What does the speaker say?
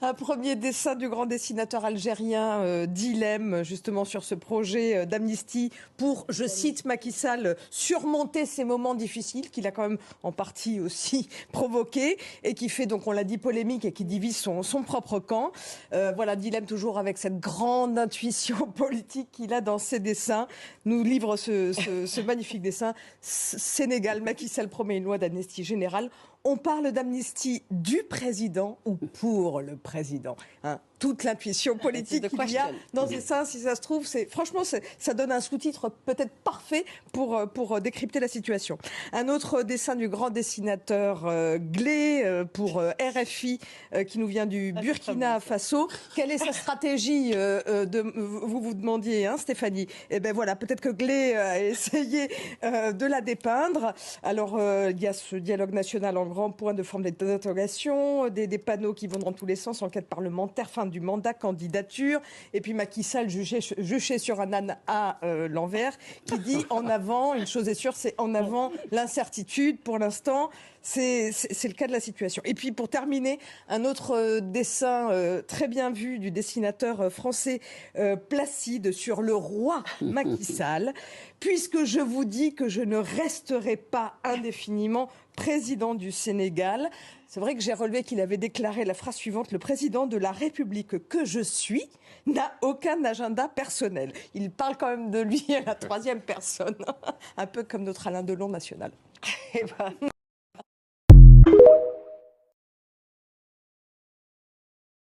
Un premier dessin du grand dessinateur algérien Dilem, justement sur ce projet d'amnistie pour, je cite Macky Sall, surmonter ces moments difficiles qu'il a quand même en partie aussi provoqués et qui fait, donc on l'a dit, polémique et qui divise son propre camp. Voilà, Dilem, toujours avec cette grande intuition politique qu'il a dans ses dessins, nous livre ce magnifique dessin. Sénégal, Macky Sall promet une loi d'amnistie générale. On parle d'amnistie du président ou pour le président, hein. Toute l'intuition politique qu'il y a dans ces dessins, si ça se trouve, franchement, ça donne un sous-titre peut-être parfait pour décrypter la situation. Un autre dessin du grand dessinateur Glé pour RFI qui nous vient du Burkina Faso. Quelle est sa stratégie vous demandiez, hein, Stéphanie? Eh bien voilà, peut-être que Glé a essayé de la dépeindre. Alors, il y a ce dialogue national en grand point de forme d'interrogation, des panneaux qui vont dans tous les sens, enquête parlementaire, fin du mandat, candidature, et puis Macky Sall juché sur un âne à l'envers, qui dit en avant, une chose est sûre, c'est en avant l'incertitude pour l'instant. C'est le cas de la situation. Et puis pour terminer, un autre dessin très bien vu du dessinateur français Placide sur le roi Macky Sall, puisque je vous dis que je ne resterai pas indéfiniment président du Sénégal. C'est vrai que j'ai relevé qu'il avait déclaré la phrase suivante: le président de la République que je suis n'a aucun agenda personnel. Il parle quand même de lui à la troisième personne, un peu comme notre Alain Delon national. Eh ben...